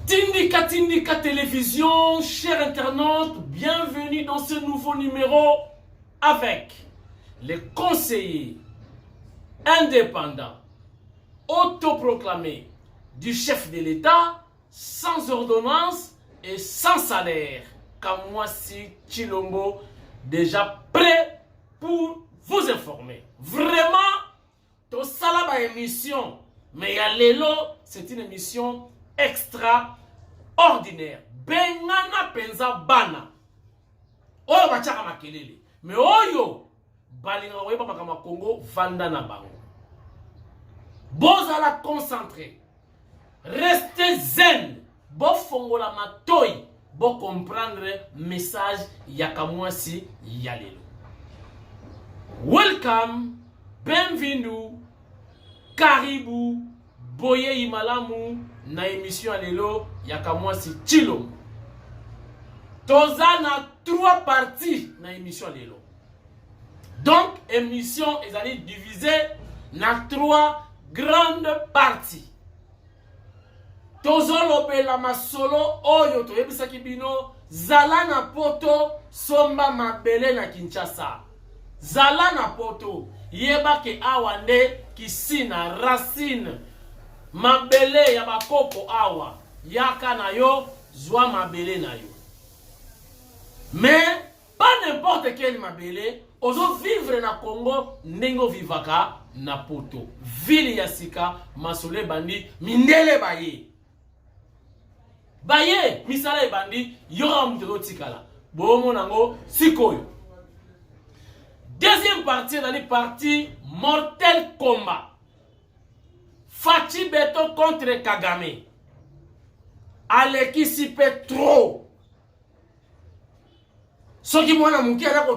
Tindika Tindika Télévision, chers internautes, bienvenue dans ce nouveau numéro avec les conseillers indépendants, autoproclamés du chef de l'État, sans ordonnance et sans salaire. Kamwasi Tshilombo, déjà prêt pour vous informer. Vraiment, to salaba émission, mais ya lelo, c'est une émission extraordinaire. Bengana penza bana. Oyo bachaka makelele. Mais oyo balinga weba makama Congo vanda na bango. Bozala concentré. Restez zen. Bo fongola matoi. Bo comprendre message yakamwasi yalelo. Welcome. Bienvenue. Karibu. Boye imalamu na émission alelo yakamwasi Tshilombo. Toza na 3 parties na émission alelo. Donc émission est divisée na 3 grandes parties. Tozo lopela masolo oyo toyebisaki bino zala na poto somba mabele na Kinshasa. Zala na poto yeba ke awa nde kisina racine mabele ya bakoko awa yaka na yo zwa mabele na yo. Mais pas n'importe quel mabele ozo vivre na Congo ndenge vivaka na poto ville ya sika masole bandi mindele baye baye misala bandi yora mutero tikala bomo nango sikoyo. Deuxième partie dans les parties mortel combat. Fachi Beto contre Kagame. Aleki sipe trop. Soki mwana muki adako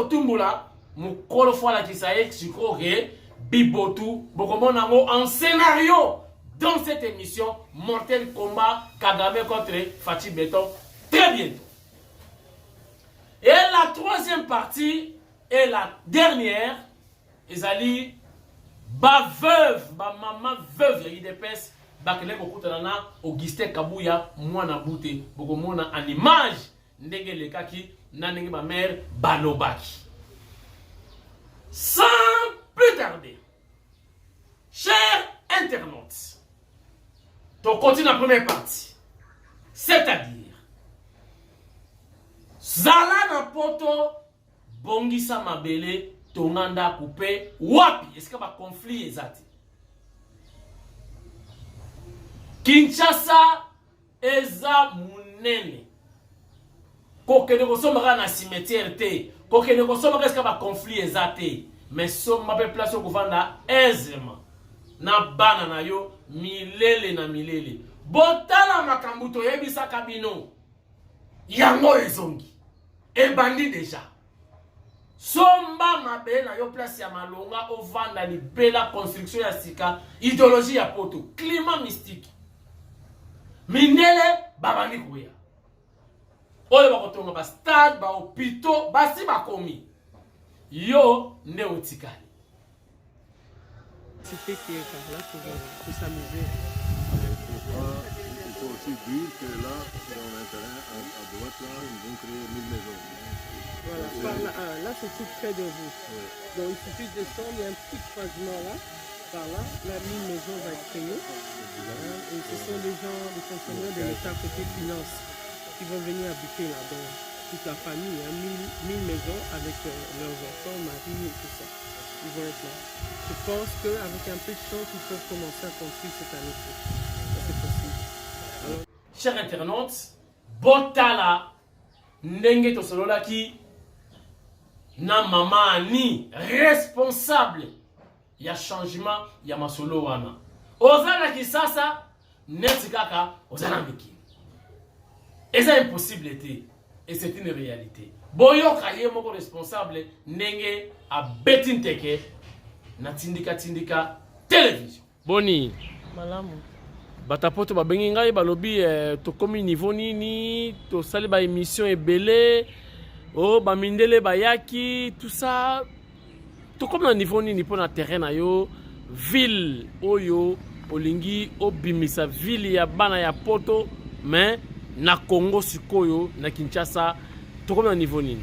tumbula mukolo fwala kisaye chikoke bibotu bokomona ngo en scénario dans cette émission mortel combat Kagame contre Fachi Beto très bientôt. Et la troisième partie et la dernière ezali ba veuve, ba maman veuve ya IDPS bakele kokutana Augustin Kabuya mwana bute bokomona en image ndenge lekaki na ndenge ba mère balobaki. Sans plus tarder, chers internautes, on continue la première partie, c'est-à-dire zala na poto bongisa mabele tonganda coupe wapi est-ce que ba conflit ezati Kinshasa eza munene kokene kosomaka na cimetière te kokene kosomaka est-ce que ba conflit ezati mais soma pe place kovanda aisément na bana na yo milele na milele botala makambo toyebisa kabino yango ezongi ebandi déjà. Somba mabele na yo place ya malonga ovanda ni bela construction ya sika idéologie ya poto climat mystique minele babani kuya oyo bakotonga ba stade ba hôpitaux basi bakomi yo nde otikali c'était qui est là pour s'amuser. Il faut aussi dire que là dans un terrain à droite là ils vont créer 1000 maisons. Voilà, là c'est tout près de vous. Oui. Donc il suffit de descendre, il y a un petit croisement là, par là, la maison va être créée. Et ce sont des gens, des fonctionnaires de l'État côté finance qui vont venir habiter là, donc toute la famille, 1000 maisons avec leurs enfants, mari et tout ça. Ils vont être là. Je pense qu'avec un peu de chance, ils peuvent commencer à construire cette année-ci. C'est possible. Alors... Chers internautes, Botala ndenge tosololaki na mama ni responsable ya changement ya masolo wana ozala kisasa neti kaka ozala miki eza impossible te et c'est une réalité boyoka ye moko responsable ndenge a betinteke na tindika télévision boni malamu batapoto babengi ngai balobi tokomi niveau nini tosali ba émission ebele oh bamindele bayaki tout ça tokomi na niveau nini pona terrain na yo ville oyo olingi obimisa ville ya bana ya poto mais na Congo sikoyo na Kinshasa tokomi na niveau nini?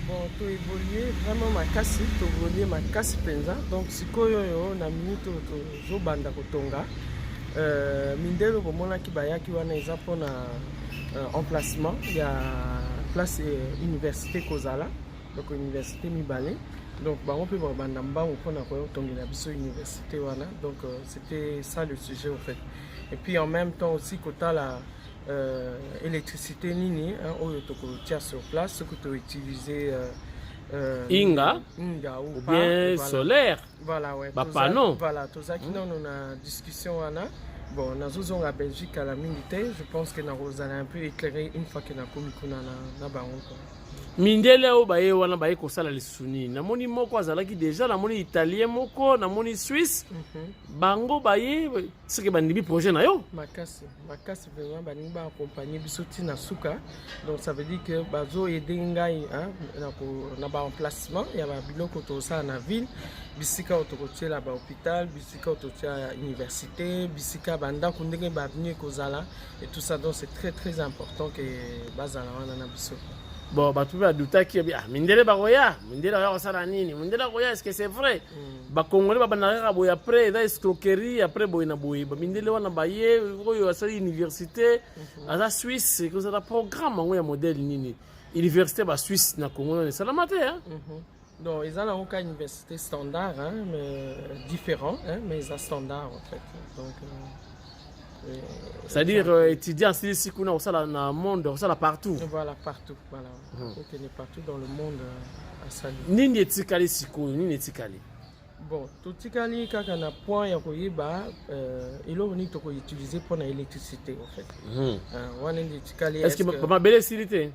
Bon, tu évolué vraiment makasi, tu évolué makasi penza. Donc sikoyo yo na minute to banda kotonga. Mindelo komona ki bayaki wana eza pona emplacement ya place université Kozala. Donc université Mibale. Donc bango pe banda mbango pona ko tongela biso université wana. Donc c'était ça le sujet en fait. Et puis en même temps aussi kota la électricité nini oyo tokotia sur place ce que tu utiliser Inga ou bien voilà. Solaire. Voilà ouais. Panneau. Voilà, tout ça qui non on a discussion wana. Bon, na zozon la Belgique à la militaire, je pense que na rozana un peu éclairé une fois que na komi kuna na bango quoi. Mindele o baye wana baye kosala lisuni namoni moko azalaki déjà namoni italien moko namoni suisse bango baye seke bandimi projet na yo makasi vraiment baningi ba accompagner biso tina suka donc ça veut dire que bazo aider ngai na ba emplacement ya ba biloko to ça na ville bisika otokotia la ba hôpital bisika ototia université bisika banda kundenge ba venir kozala et tout ça donc c'est très important que bazala wana na biso. Bon, bah tu vas douter qui est Mindele Baroya, Mindele Saranini, Mindele Baroya, est-ce que c'est vrai? Bah Congolais, bah Banara, boy après, là escroquerie, après boy na boy, bah Mindele wana baye, boy à sa université, à la Suisse, c'est que ça a programme, un modèle nini, université bah Suisse na Congo, c'est la matière. Non, ils ont aucune université standard, hein, mais différent, hein, mais ils ont standard en fait. Donc c'est-à-dire étudiants ici qu'on a aussi dans le monde, aussi là partout. Voilà, partout, voilà. Donc on est partout dans le monde à Sali. Nini etikali siko, nini etikali. Bon, tout etikali quand on a point ya koyeba il on est to utiliser pour l'électricité en fait. On est etikali. Est-ce que ma belle silité?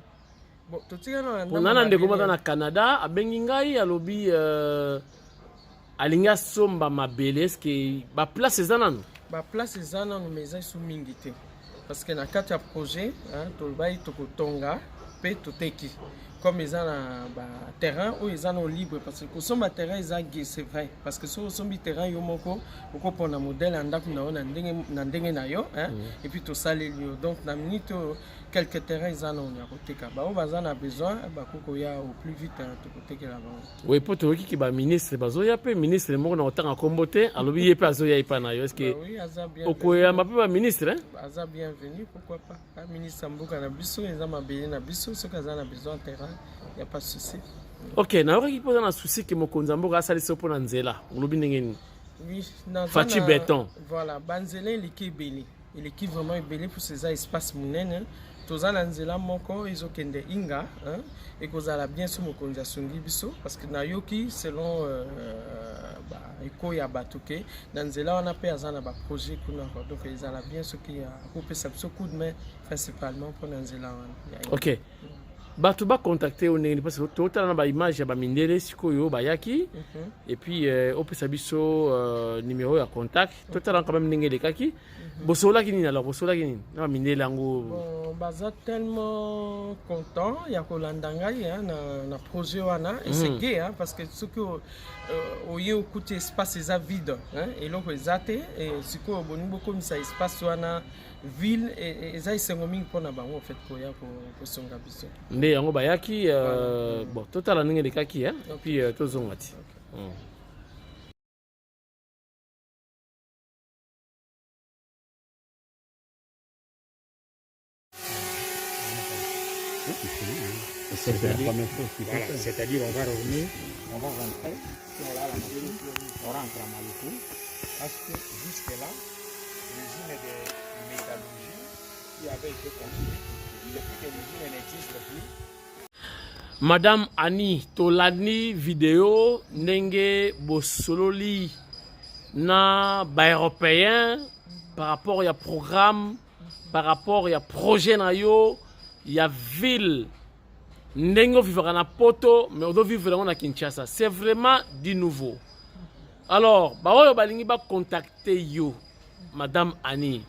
Bon, tout etikali on a ndeko mata na Canada, abengi ngai alobi alinga somba mabele, est-ce que ba place ezanano? Ba place ezana no meza sous mingité parce que na kati ya projet to bayi to kotonga pe to teki comme ezana ba terrain ou ezana libre parce que somba terrain ezagi c'est vrai parce que so sombi terrain yo moko oko pona modèle andako na ndenge na yo et puis to salelio donc na minute quelques terrains ezana on ya koteka ba on bazana besoin ba koko ya au plus vite to koteka là bas. Oui pour to ki ba ministre bazoya pe ministre moko na otanga kombote alobi yepe azoya ipana yo est-ce que oui aza bien okoya mape ba ministre aza bienvenu pourquoi pas ministre mboka na biso eza mabele na biso soka aza na besoin terrain. Il n'y a pas de souci. Ok, na yoko qui pose un souci que mon konzambo a sali sopo na nzela. Olobi ndenge. Oui, Fachi béton. Voilà, banzela il est belé. Il est vraiment belé pour ces espaces munene. Toza na nzela moko ezokende inga, hein, et kozala bien sur mon konzasungi biso parce que na yoki selon eko ya batuke na nzela wana pe azana ba projet kuna donc ezala bien ce qui a coupé ça coup de main principalement pour na nzela wana. Ok. Bato ba contacter au ndenge parce que total na ba image ya ba mindele sikoyo bayaki et puis opesa biso numéro ya contact total quand même ndenge lekaki bosola kini alors bosola kini na mindele ngo bon baza tellement content ya kolanda ngai na projet wana et c'est gay hein, parce que ce que oye okuti espace eza vide hein eloko ezate et sikoyo boni boko misa espace wana ville eza isengo mingi pona bango en fait koya ko songa biso nde yango bayaki bon total ndenge lekaki hein et puis tozonga ti C'est-à-dire on va revenir, on va rentrer, si on a la machine, on rentre à Maluku, parce que jusque là, l'usine de métallurgie qui avait été construite, depuis que l'usine n'existe plus. Madame Annie Tolani vidéo ndenge bosololi na ba européen par rapport à programme, par rapport à projet na yo, il y a ville Nengo vivra na poto, mais on doit vivre na Kinshasa. C'est vraiment du nouveau. Alors, baoyo balingi ba contacter yo, Madame Annie.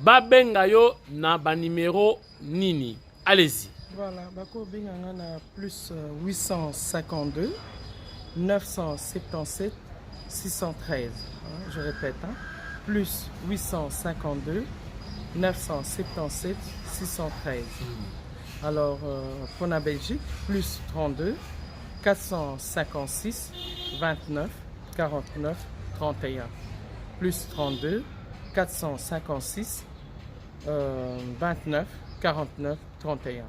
Ba benga yo na ba numéro nini. Allez-y. Voilà, bako benga na plus 852 977 613. Je répète, hein? plus 852 977 613. Alors, pour la Belgique, plus 32 456 29 49 31. Plus 32 456 29 49 31.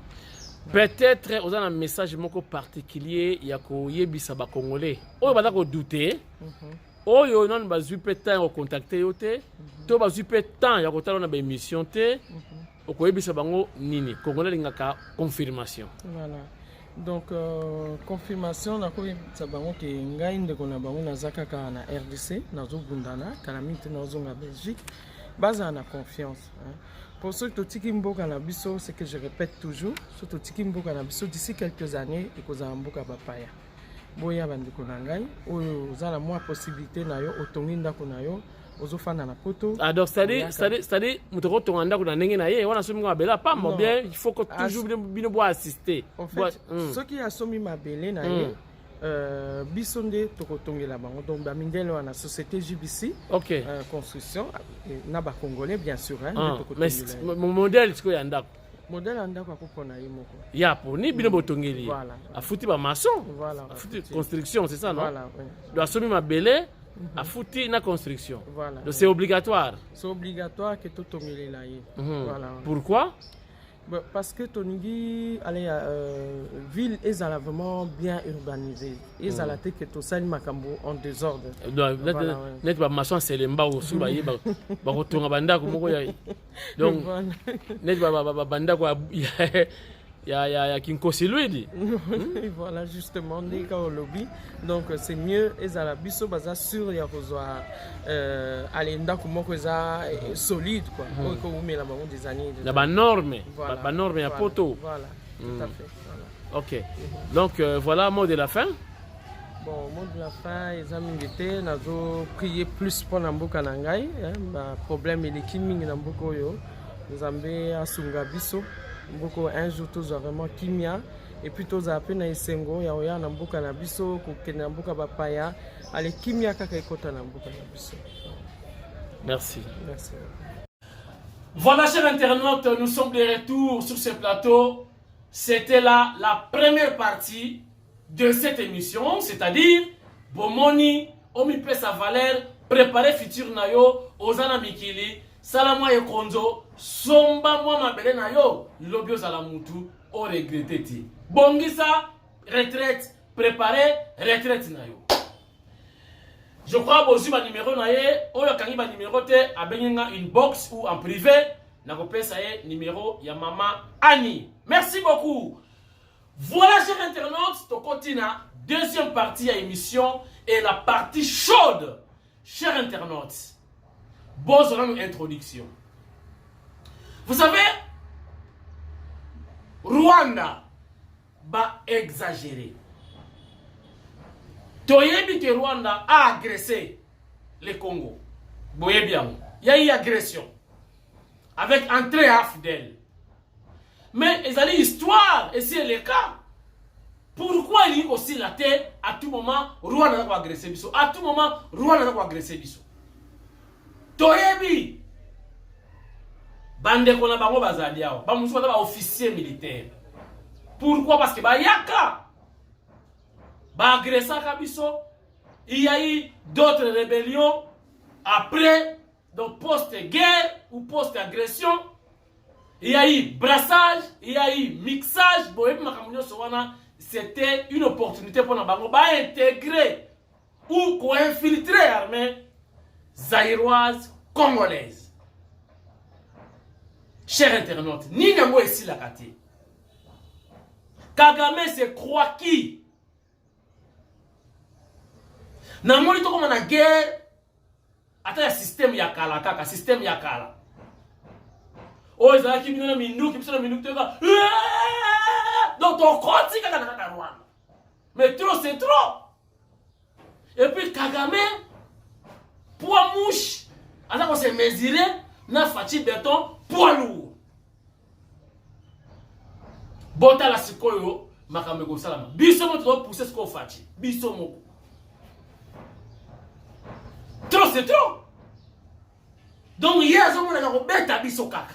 Peut-être vous avez un message particulier il y a koyebisa ba congolais. Oyo baza ko douter. Oyo non bazui pe temps ko contacter yo te. To bazui pe temps ya ko tala na ba émission te. Okoyebisa bango nini. Congolais lingaka confirmation. Voilà. Donc confirmation na koyebisa bango ke ngai ndeko na bango nazaka ka na RDC nazo bundana kana mite nazo nga Belgique. Baza na confiance. Pour ceux qui ont cannabis, c'est que je répète toujours, surtout qui ont cannabis d'ici quelques années, et qu'ils ont un papaya. Boya bandi konangai, vous avez moins possibilité na yo, otonginda konayo, ozofana na poto. Ah donc c'est-à-dire, mutoko tonganda kona nenge na ye, wana somi mabela pas bien, il faut que toujours bien boire assister. En fait, ceux qui a somi mabele na ye, bisonde tokotongela bango donc bamindele wana société JBC construction na ba congolais bien sûr mais mon modèle c'est quoi ndako modèle ndako akopona ye moko ya pour ni bino botongeli voilà afuti ba maçon voilà afuti construction c'est ça non voilà doit somi mabele afuti na construction voilà donc c'est obligatoire que totongelela ye voilà pourquoi? Parce que Tonigi, ville est vraiment bien urbanisée. Et ça la tête que tout ça, Makambo en désordre. Net ba maçon c'est le mbao suba yi ba kotonga banda ko moko ya. Donc net ba banda ko ya kinkosi lui. Voilà justement des cas au lobby. Donc c'est mieux et ça la biso baza sur ya kozwa aller ndako moko za solide quoi. Ko umela bango des années. La ba norme, ba norme ya poto. Voilà. Tout à fait. Voilà. OK. Donc voilà mot de la fin. Bon, mot de la fin, ils ont invité, nous avons prié plus pour Namboka Nangai. Problème il est kiming Namboka yo. Nous avons asunga biso. Mboko un jour tous vraiment kimia et puis tous appelé na isengo ya oya na mboka na biso ko kena mboka bapaya ale kimia kaka ekota na mboka na biso. Merci. Merci. Voilà chers internautes, nous sommes de retour sur ce plateau. C'était là la première partie de cette émission, c'est-à-dire Bomoni, Omipe sa valeur, préparer futur nayo, Ozana Mikili, Salama et Konzo, Somba moi mabele na yo, Lobio Salamutu, o regretté ti. Bongisa, retraite, préparer, retraite na yo. Je crois que vous avez numéro na ye, oyo kangi ba numéro te, abenga inbox ou en privé, na kopesa ye numéro ya mama Annie. Merci beaucoup. Voilà chers internautes, Tokotina, deuxième partie à émission et la partie chaude. Chers internautes, bonne introduction. Vous savez, Rwanda va exagérer. Toyebi que Rwanda a agressé le Congo. Voyez bien, il y a eu agression avec entrée à fidèle. Mais ils ont l'histoire et c'est le cas. Pourquoi il y a aussi la tête à tout moment Rwanda va agresser Bisso? À tout moment Rwanda va agresser Bisso. Toyebi bande kona bango bazali yao ba musu ba officier militaire. Pourquoi? Parce que ba yaka ba agressa Kabiso, il y a eu d'autres rébellions après donc post-guerre ou post-agression. Il y a eu brassage, il y a eu mixage. C'était une opportunité pour nous intégrer ou infiltrer l'armée zaïroise congolaise. Chers internautes, ni n'amo ici la kati. Kagame se croit qui? Namoni to comme na guerre. Attends, le système yakala kaka, système yakala. Oh, ils ont qui minuna minuk, qui minuna minuk, donc ton compte c'est kaka Rwanda. Mais trop c'est trop. Et puis Kagame poids mouche, alors qu'on s'est mesuré, na fati béton poids lourd. Bota la sikoyo makamego salama. Biso mo to pousser ce qu'on fati. Biso mo. Trop c'est trop. Donc ye azomonaka kobeta biso kaka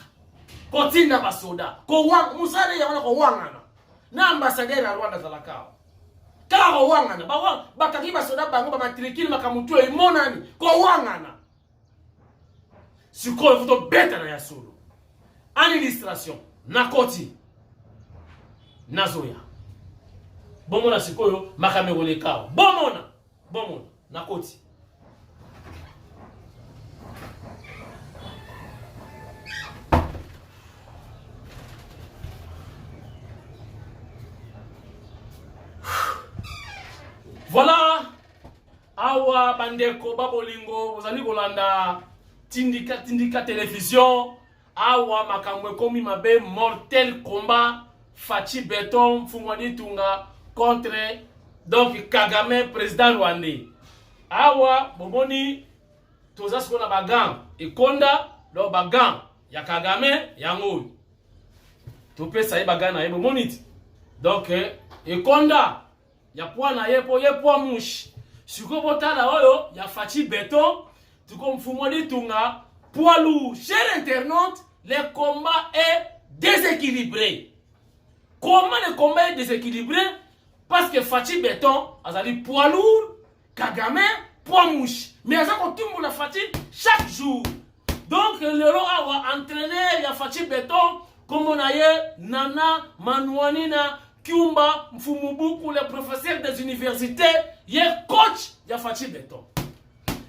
kotinda basoda kowanga musale yango kowangana na ambassadeur ya Rwanda zalaka kaka kowangana bakaki basoda bango bamatrikili makamutu emonani kowangana sikoyo futo beta na ya solo en illustration nakoti nazoya bomona sikoyo makamero lekao bomona nakoti voilà awa bandeko babolingo bozali kolanda tindika télévision awa makambo ekomi mabe mortel combat Fachi Beton Fungwani Tunga contre donc Kagame président rwandais awa bomoni toza sikona bagan ekonda do bagan ya Kagame yango topesa ye bagan na ye bomoni donc ekonda ya poana ye po ye po mushi siko botala oyo ya Fachi Beton tuko Fungwani Tunga poids lourd. Chers internautes, le combat est déséquilibré. Comment le combat est déséquilibré? Parce que Fachi Beton a dit poids lourd, Kagame, poids mouche. Mais il y a Fachi chaque jour. Donc le roi a entraîné Fachi Beton comme on a Nana, Manouanina, Kiumba, Mfumubuku, les professeurs des universités, il y a coach de Fachi Beton.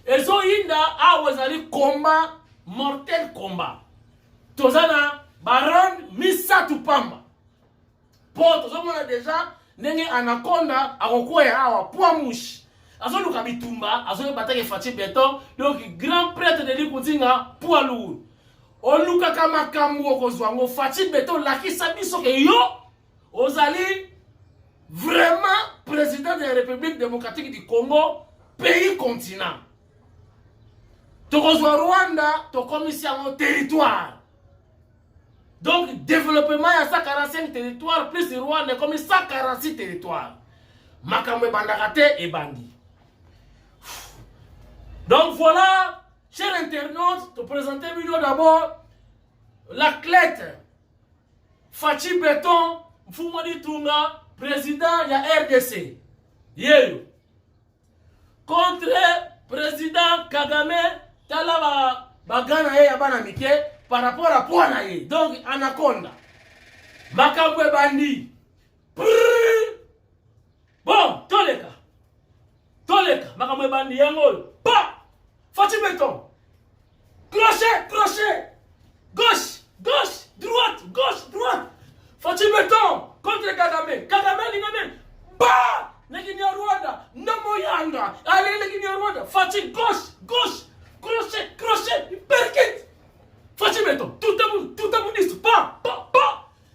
Et so inda awazali combat mortel combat. Tozana baron misatu pamba. Po tozomona déjà nenge anaconda akokoya awa poids mouche. Azoluka bitumba, azolu batake Fachi Beton, donc grand prêtre de Likutinga poids lourd. Oluka kama kambu okozwango Fachi Beton lakisa biso ke yo ozali vraiment président de la République démocratique du Congo, pays continent. Tokozwa Rwanda, tokomisi yango territoire. Donc, développement ya 145 territoires, plus le Rwanda comme 146 territoires. Makamwe bandakate et bandi. Donc voilà, chers internautes, te présenter vidéo d'abord l'athlète Fachi Beton Fungwani Tunga, président ya RDC. Yeyo. Contre président Kagame Tala bagana ye yabana mike par rapport à poana ye. Donc anaconda. Makambwe bandi. Bon, toleka. Makambwe bandi yango. Pa! Fachi Beton. Crochet. Gauche, droite. Fachi Beton contre Kagame. Kagame lingame. Ba! Negini Rwanda. Namo yanga. Allez negini Rwanda. Fachi gauche. Crochet, perkit. Fachi Beton, tout à vous dit, pas.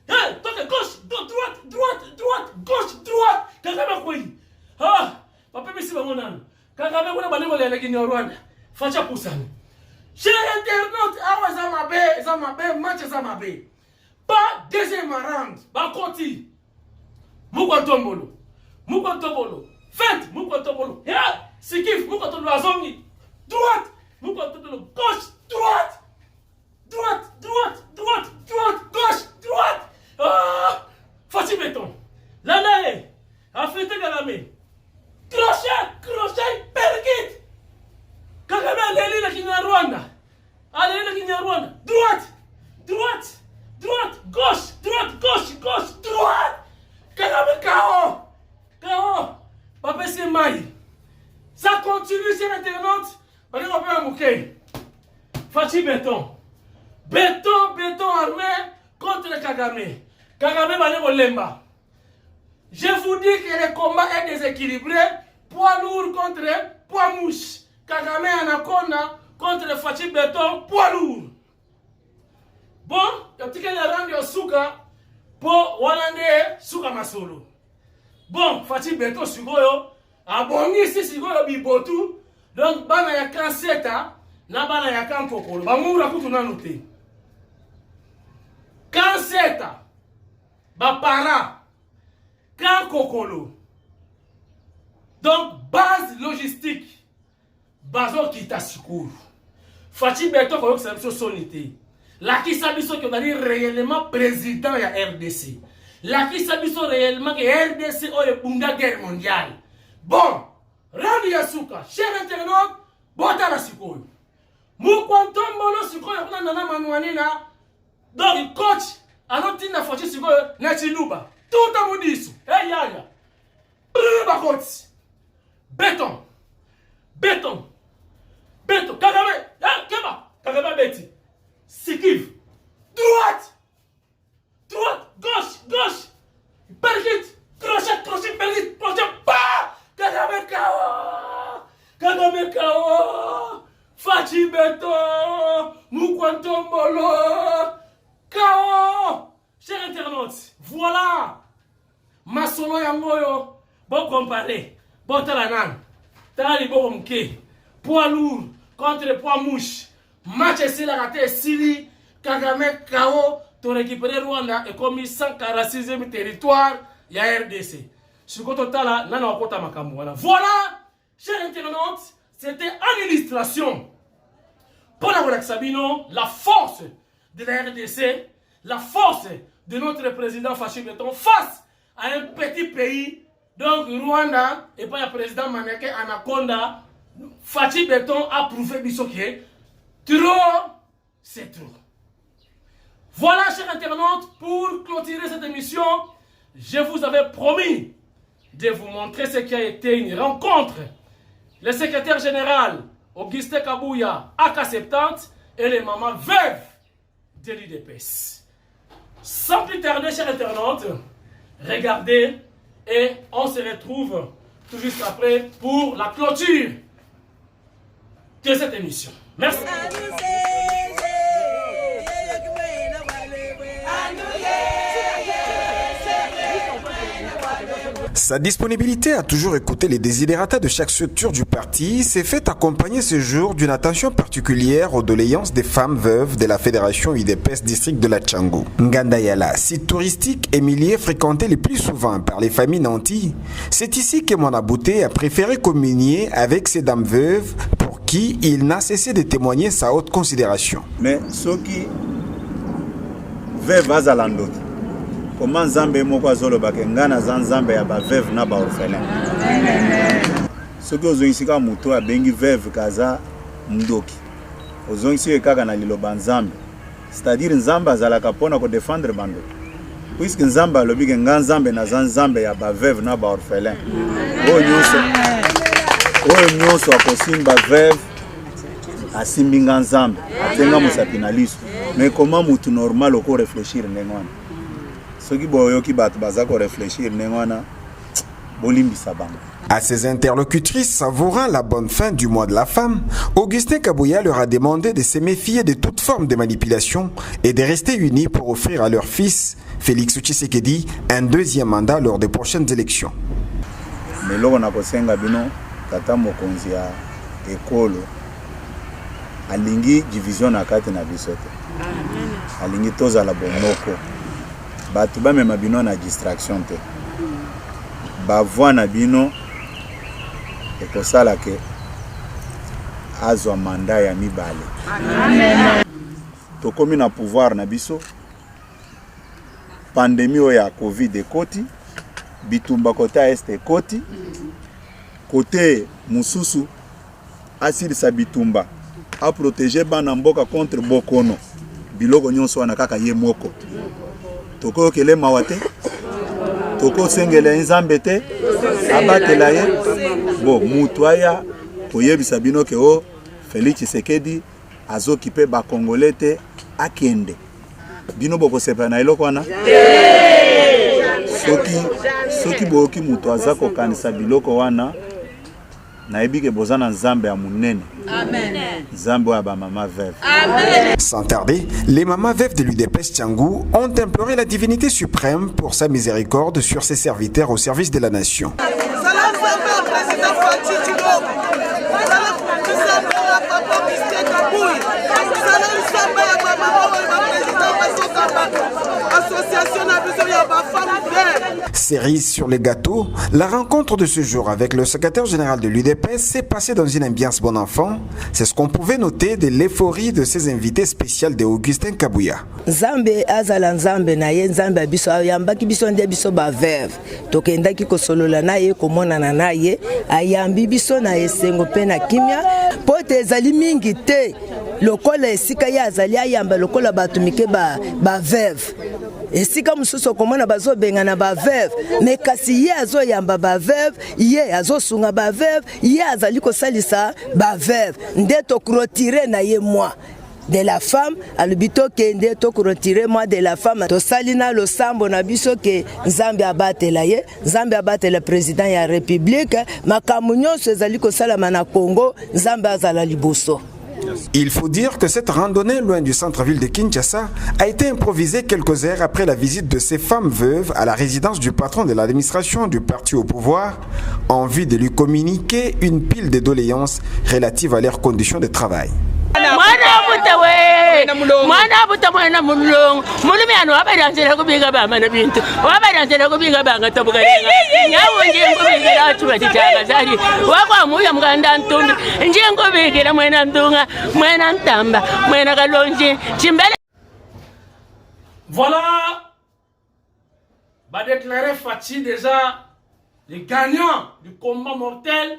Hey, donc gauche, droite, gauche. Kagame quoi? Ah, papa misi bangonan. Kagame kuna banemo le leki ni Rwanda. Facha pusani. Chez internaute, awa zamabe, match zamabe. Pas deuxième round, ba koti. Mukontombolo. Fête, Mukontombolo. Yeah, sikif, Mukontombolo azongi. Droite. Gauche, droite, gauche. Ah, Fachi Beton. Lanae, affûté Kagame. Crochet, perkit. Kagame allez la Kenya Rwanda. Droite, gauche, droite. Kagame KO. Papa c'est maï. Ça continue sur Internet. Fachi Beton armé contre Kagame. Kagame Baneko Lemba. Je vous dis que le combat est déséquilibré. Poids lourd contre poids mouche. Kagame Anaconda contre Fachi Beton, poids lourd. Bon, il y a petit peu de rang de Suka pour Walande Suka Masolo. Bon, Fachi Beton Sugoyo. Abongi si Sugoyo Bibotu. Donc, bana ya kanseta, na bana ya kankokolo. Bamura kutu nanote. Kanseta, bapara, kankokolo. Donc, base logistique. Bazo kita sikuru. Fachi Beton comme ça biso sonité. La qui sabiso que on a réellement président ya RDC. La qui sabiso réellement que RDC o le bunda guerre mondiale. Bon, Rami Yasuka, cher internaute, bota la sikoyo. Mu kwantom bolo sikoyo kuna nana manuanina. Donc coach, alors tina Fachi sikoyo na chiluba. Tout à modisu. Hey yaya. Bakoti. Béton. Béton. Béton. Kagame. Kema. Kagame Betty. Sikiv. Droite. Droite. Gauche. Gauche. Pergit. Crochet. Crochet. Pergit. Crochet. Bah. Kagame Kao. Kagame Kao. Fachi Béton. Mukwantombolo. Kao. Chers internautes, voilà. Ma solo yangoyo. Bon comparé. Bon talanan. Tali bon mke. Poids lourd contre poids mouche. Match ici la raté Sili. Kagame Kao. To récupérer Rwanda et comme 146e territoire. Ya RDC. Sur total nana wakota makambo. Voilà. Chers internautes, c'était une illustration. Pour la Sabino, la force de la RDC, la force de notre président Fachi Beton face à un petit pays, donc Rwanda, et pas le président Maneke Anaconda, Fachi Beton a prouvé que trop, c'est trop. Voilà, chers internautes, pour clôturer cette émission, je vous avais promis de vous montrer ce qui a été une rencontre. Le secrétaire général, Augustin Kabouya, AK70, et les mamans veuves de l'UDPS. Sans plus tarder, chers internautes, regardez et on se retrouve tout juste après pour la clôture de cette émission. Merci. Sa disponibilité à toujours écouter les désidératas de chaque structure du parti s'est fait accompagner ce jour d'une attention particulière aux doléances des femmes veuves de la Fédération UDPS district de la Tchango. Ngandayala, site touristique et milieu fréquenté le plus souvent par les familles nantis, c'est ici que Monabouté a préféré communier avec ces dames veuves pour qui il n'a cessé de témoigner sa haute considération. Mais ceux qui veuves azalandot. Comment Nzambe moko azolobaka ngana za Nzambe ya ba veuve na ba orphelin. Soki ozongisika muto abengi veuve kaza mdoki. Ozongisi kaka na liloba Nzambe. C'est-à-dire Nzambe azalaka pona ko défendre bando. Puisque Nzambe alobike nga Nzambe na za Nzambe ya ba veuve na ba orphelin. Oyo nyonso akosimba veuve asimbi nga Nzambe atenga musapina liso. Mais comment mutu normal oko réfléchir ndengwana? À ses interlocutrices savourant la bonne fin du mois de la femme, Augustin Kabouya leur a demandé de se méfier de toute forme de manipulation et de rester unis pour offrir à leur fils, Félix Tshisekedi, un deuxième mandat lors des prochaines élections. Alingi division na kati na bisote. Alingi toza la bomoko. Batu ba mema bino na distraction te. Ba voix na bino ekosala ke azwa mandat ya mibale. Amen. Tokomi na pouvoir na biso. Pandémie ya Covid ekoti, bitumba kota este ekoti. Côté mususu asili sa bitumba a protéger bana mboka contre bokono. Biloko nyonso wana kaka ye moko. Toko kele mawate. Toko sengele Nzambe te. Abatela ye. Bo mutwaya koyebisa bino ke o Félix Tshisekedi azokipe ba Congolais te akende. Bino boko sepa na eloko wana. Soki boki mutu azako kanisa biloko wana. Amen. Sans tarder, les mamans veuves de l'UDPS Tchango ont imploré la divinité suprême pour sa miséricorde sur ses serviteurs au service de la nation. Cerise sur les gâteaux, la rencontre de ce jour avec le secrétaire général de l'UDPS s'est passée dans une ambiance bon enfant. C'est ce qu'on pouvait noter de l'euphorie de ces invités spéciaux de Augustin Kabouya. Nzambe azala nzambe na ye nzambe biso ayambaki biso nde biso ba veuve tokendaki kosolola na ye komonana na ye ayambi biso na esengo pe na kimia pote ezali mingi te lokola esika ye azali ayamba lokola bato mike ba veuve esika mosusu komona bazobengana ba veuve mais kasi ye azoyamba ba veuve ye azosunga ba veuve ye azali kosalisa ba veuve nde tokrotire na ye moi de la femme alubito kende to retirer moi de la femme to salina lo sambo na biso ke nzambe abatela ye nzambe abatela président ya république makamu nyonso ezali ko salama na Congo nzambe azala liboso. Il faut dire que cette randonnée loin du centre-ville de Kinshasa a été improvisée quelques heures après la visite de ces femmes veuves à la résidence du patron de l'administration du parti au pouvoir en vue de lui communiquer une pile de doléances relatives à leurs conditions de travail. Voilà, va déclarer Fachi déjà les gagnants du combat mortel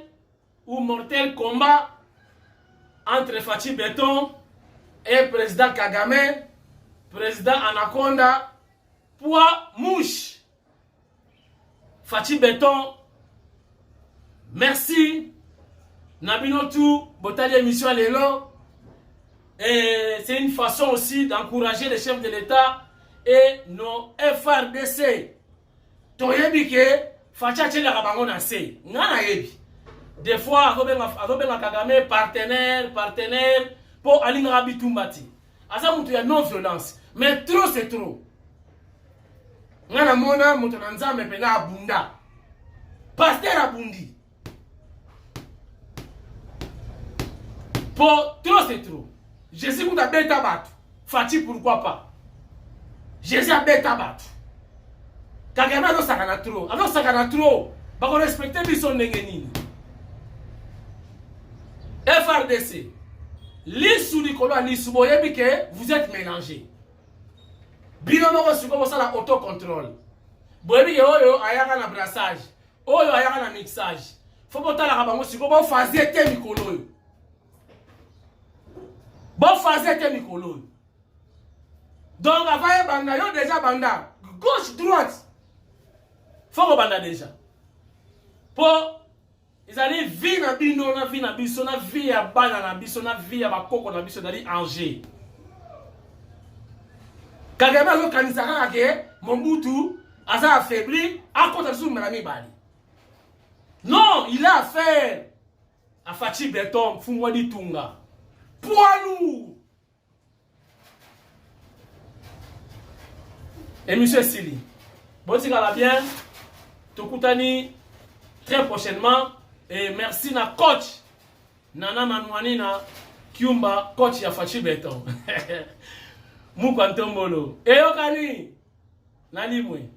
ou mortel combat entre Fachi Béton et président Kagame, président Anaconda, poids mouche. Fachi Béton, merci. Nabinotu, Botali émission Lélo. Et c'est une façon aussi d'encourager les chefs de l'État et nos FRDC. Toyebike, Fachi Achela Rabangon se. Nana yebi. Des fois, Adobenga Kagame, partenaire, pour Alinga Rabitumbati. Asa mutu ya non-violence. Mais trop, c'est trop. Nana mona, mutu nanzame pena abunda. Pasteur abundi. Pour trop, c'est trop. Jésus mutu abeta batu. Fachi, pourquoi pas? Jésus abeta batu. Kagame ado sakana trop. Ado sakana trop. Bako respecter bison nengenini. FRDC, l'issue du colo, l'issue, vous êtes mélangés. Binomoko suko ça la autocontrôle. Boyebi ke oyo ayaka na brassage, oyo ayaka na mixage. Faut pas la rabango suko bo fazer te mikolo. Bon fazer te mikolo. Donc avant banda yo déjà banda, gauche droite. Faut ko banda déjà. Pour ils allaient vivre na bino na vie na biso na vie ya bana na biso na vie ya bakoko na biso dali Angers. Kagame lo kanisaka ke Mobutu asa affaibli à côté de sous Melami Bali. Non, il a affaire à Fachi Béton, Fumwadi Tunga. Poids lourd. Et monsieur Sili, bon si la bien, Tokutani très prochainement. Et merci na coach Nana Manwani na Kiumba coach ya Fachi Béton. Mukwantombolo. Et okani nani mwe.